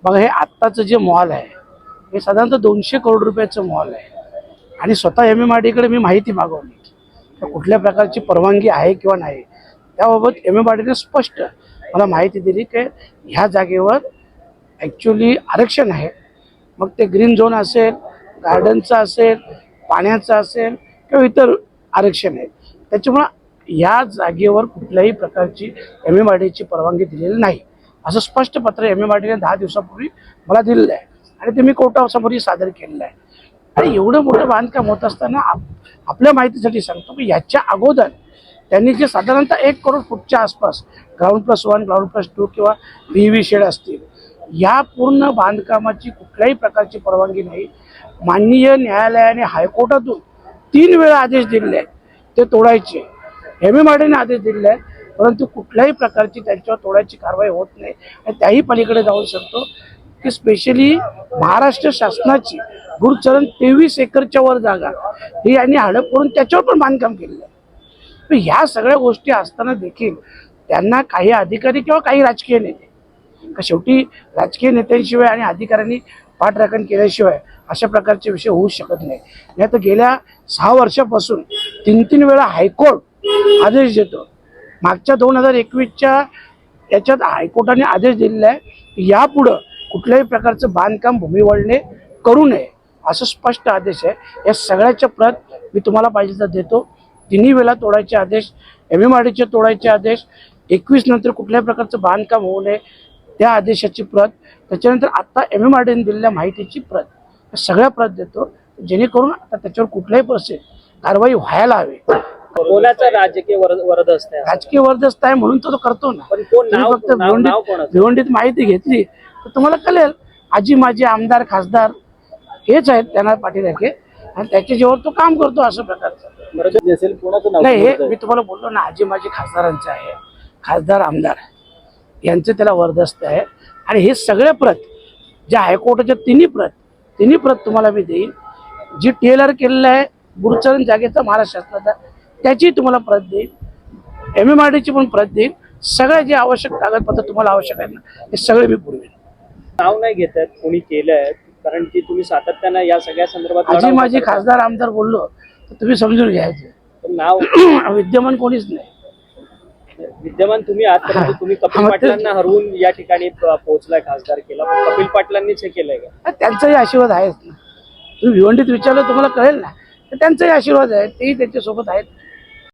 बघा, हे आत्ताचं जे मॉल आहे हे साधारणतः 200 करोड रुपयाचं मॉल आहे आणि स्वतः MMRDकडे मी माहिती मागवली तर कुठल्या प्रकारची परवानगी आहे किंवा नाही, त्याबाबत MMRDने स्पष्ट मला माहिती दिली की ह्या जागेवर ॲक्च्युली आरक्षण आहे. मग ते ग्रीन झोन असेल, गार्डनचं असेल, पाण्याचं असेल किंवा इतर आरक्षण आहे, त्याच्यामुळं या जागेवर कुठल्याही प्रकारची MMRDची परवानगी दिलेली नाही असं स्पष्ट पत्र MMRDने 10 दिवसापूर्वी मला दिलेलं आहे आणि ते मी कोर्टासमोरही सादर केलेलं आहे. आणि एवढं मोठं बांधकाम होत असताना आपल्या माहितीसाठी सांगतो की याच्या अगोदर त्यांनी जे साधारणतः 1 करोड फूटच्या आसपास ग्राउंड+1, ग्राउंड+2 किंवा PV शेड असतील, या पूर्ण बांधकामाची कुठल्याही प्रकारची परवानगी नाही. माननीय न्यायालयाने हायकोर्टातून 3 वेळा आदेश दिलेले आहेत ते तोडायचे. MMRDने आदेश दिलेले आहेत, परंतु कुठल्याही प्रकारची त्यांच्यावर तोडायची कारवाई होत नाही. आणि त्याही पलीकडे जाऊन सांगतो की स्पेशली महाराष्ट्र शासनाची गुरुचरण 23 एकरच्या वर जागा ही यांनी हडप करून त्याच्यावर पण बांधकाम केलेलं आहे. तर ह्या सगळ्या गोष्टी असताना देखील त्यांना काही अधिकारी किंवा काही राजकीय नेते, शेवटी राजकीय नेत्यांशिवाय आणि अधिकाऱ्यांनी पाठराखण केल्याशिवाय अशा प्रकारचे विषय होऊ शकत नाही. नाही तर गेल्या 6 वर्षापासून 3 वेळा हायकोर्ट आदेश देतो. मागच्या 2021च्या याच्यात हायकोर्टाने आदेश दिलेला आहे की यापुढं कुठल्याही प्रकारचं बांधकाम भूमिवळणे करू नये असं स्पष्ट आदेश आहे. या सगळ्याच्या प्रत मी तुम्हाला पाहिजे तर देतो. 3 वेळा तोडायचे आदेश, MMRDचे तोडायचे आदेश, 21 नंतर कुठल्याही प्रकारचं बांधकाम होऊ नये त्या आदेशाची प्रत, त्याच्यानंतर आता MMRDने दिलेल्या माहितीची प्रत, सगळ्या प्रत देतो जेणेकरून आता त्याच्यावर कुठल्याही परिस्थितीत कारवाई व्हायला हवी. कोणाचा राजकीय वरदहस्त आहे? राजकीय वरदहस्त आहे म्हणून तो करतो ना. पण कोण फक्त भिवंडीत माहिती घेतली तर तुम्हाला कळेल. आजी माझे आमदार खासदार हेच आहेत त्यांना पाठीराखे आणि त्याच्या जेव्हा तो काम करतो असं प्रकारचं नाही. हे मी तुम्हाला बोललो ना, आजी माझे खासदारांचे आहे, खासदार आमदार यांचं त्याला वरदहस्त आहे. आणि हे सगळे प्रत ज्या हायकोर्टाच्या तिन्ही प्रत तुम्हाला मी देईन. जी TLR केलेलं आहे गुरुचरण जागेचा महाराष्ट्र शासनाचा त्याची तुम्हाला प्रत देईन, MMRDची पण प्रत देईन. सगळे जे आवश्यक कागदपत्र तुम्हाला आवश्यक आहेत ना हे सगळे मी पुरवेन. नाव नाही घेत आहेत कोणी केलंय, कारण की तुम्ही सातत्यानं या सगळ्या संदर्भात आजी माझी खासदार आमदार बोललो तर तुम्ही समजून घ्यायचं. नाव विद्यमान कोणीच नाही. विद्यमान तुम्ही आहात, परंतु तुम्ही कपिल पाटलांना हरवून या ठिकाणी पोहोचलाय, खासदार केला. कपिल पाटलांनीच हे केलंय का? त्यांचाही आशीर्वाद आहेच ना. तुम्ही भिवंडीत विचारलं तुम्हाला कळेल ना. तर त्यांचाही आशीर्वाद आहे, तेही त्यांच्यासोबत आहेत.